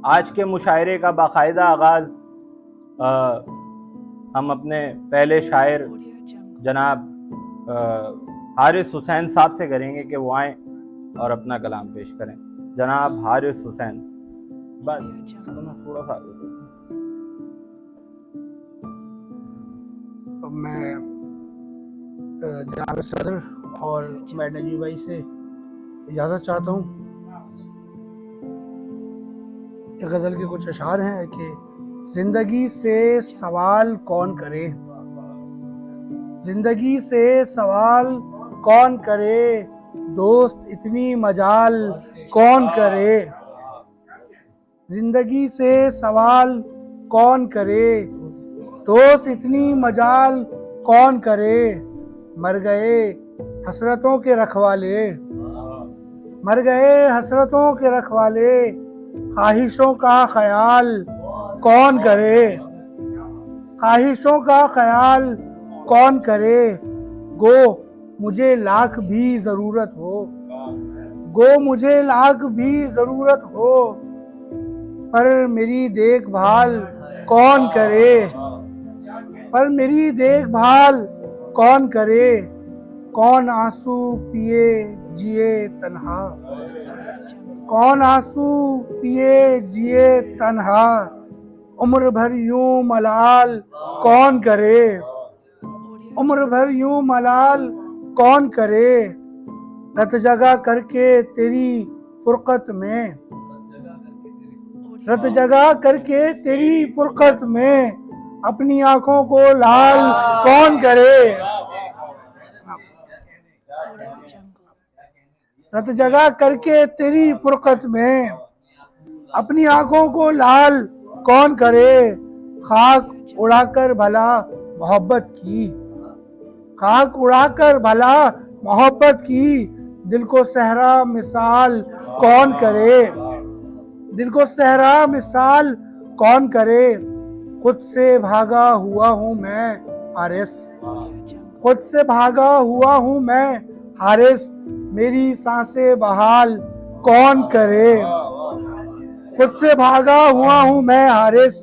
आज के मुशायरे का बाकायदा आगाज़ हम अपने पहले शायर जनाब हारिस हुसैन साहब से करेंगे कि वो आएँ और अपना कलाम पेश करें। जनाब हारिस हुसैन, बस थोड़ा सा मैं जनाब सदर और मैं नजीब भाई से इजाज़त चाहता हूँ। एक गज़ल के कुछ अशार हैं कि ज़िंदगी से सवाल कौन करे, ज़िंदगी से सवाल कौन करे, दोस्त इतनी मजाल कौन करे। ज़िंदगी से सवाल कौन करे, दोस्त इतनी मजाल कौन करे। मर गए हसरतों के रखवाले, मर गए हसरतों के रखवाले, ख्वाहिशों का ख्याल कौन करे, ख्वाहिशों का ख्याल कौन करे। गो मुझे लाख भी ज़रूरत हो, गो मुझे लाख भी ज़रूरत हो, पर मेरी देखभाल कौन करे, पर मेरी देखभाल कौन करे। कौन आंसू पिए जिए तन्हा, कौन आंसू पिए जिए तन्हा, उम्र भर यूं मलाल कौन करे, उम्र भर यूं मलाल कौन करे। रत जगा करके तेरी फुरकत में, रत जगा करके तेरी फुरकत में, अपनी आंखों को लाल कौन करे। रत जगा करके तेरी फुरकत में, अपनी आंखों को लाल कौन करे। खाक उड़ाकर भला मोहब्बत की, खाक उड़ाकर भला मोहब्बत की, दिल को सहरा मिसाल कौन करे, दिल को सहरा मिसाल कौन करे। खुद से भागा हुआ हूँ मैं हारिस, खुद से भागा हुआ हूँ मैं हारिस, मेरी सांसें बहाल कौन करे। खुद से भागा हुआ हूँ मैं हारिस,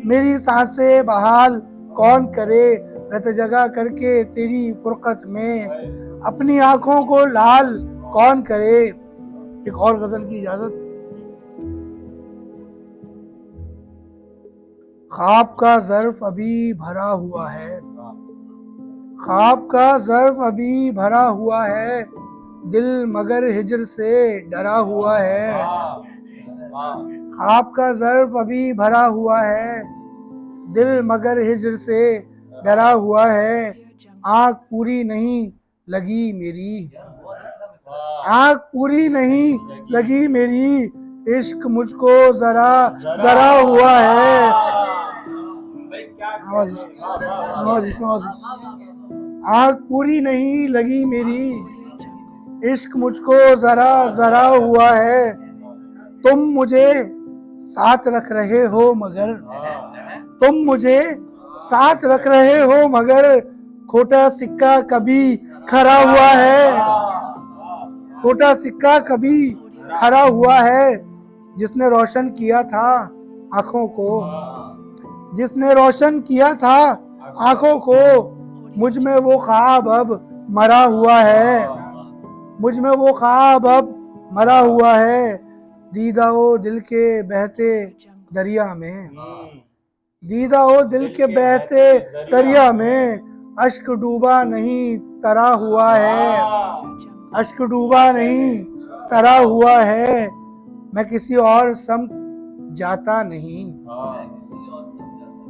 मेरी सांसें बहाल कौन करे। रत जगा करके तेरी फुरकत में, अपनी आंखों को लाल कौन करे। एक और गजल की इजाजत। ख्वाब का ज़र्फ अभी भरा हुआ है, ख्वाब का ज़र्फ अभी भरा हुआ है, दिल मगर हिज्र से डरा हुआ है। ख्वाब का ज़र्फ अभी भरा हुआ है, दिल मगर हिज्र से डरा हुआ है। आँख पूरी नहीं लगी मेरी, आँख पूरी नहीं लगी मेरी, इश्क मुझको जरा जरा हुआ है। आँख पूरी नहीं लगी मेरी, इश्क मुझको जरा जरा हुआ है। तुम मुझे साथ रख रहे हो मगर, तुम मुझे साथ रख रहे हो मगर, खोटा सिक्का कभी खरा हुआ है, खोटा सिक्का कभी खरा हुआ है। जिसने रोशन किया था आंखों को, जिसने रोशन किया था आंखों को, मुझ में वो ख्वाब अब मरा हुआ है, मुझ में वो ख्वाब अब मरा हुआ है। दीदा ओ दिल के बहते दरिया में, दीदा ओ दिल के बहते दरिया में, अश्क डूबा नहीं तरा हुआ है, अश्क डूबा नहीं तरा हुआ है। मैं किसी और समत जाता नहीं,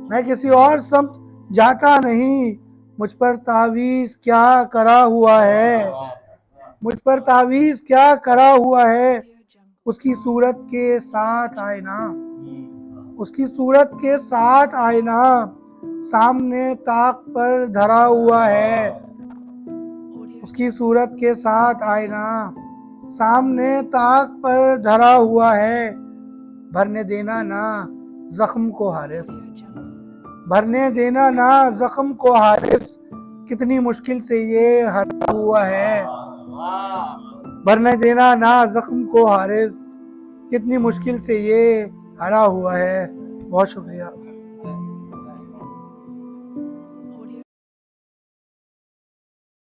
मैं किसी और समत जाता नहीं, मुझ पर तावीज़ क्या करा हुआ है, मुझ पर तावीज़ क्या करा हुआ है। उसकी सूरत के साथ आईना, उसकी सूरत के साथ आईना, सामने ताक पर धरा हुआ है। उसकी सूरत के साथ आईना, सामने ताक पर धरा हुआ है। भरने देना ना जख्म को हारिस, भरने देना ना जख्म को हारिस, कितनी मुश्किल से ये हरा हुआ है। भरने देना ना जख्म को हारिस, कितनी मुश्किल से ये हरा हुआ है। बहुत शुक्रिया।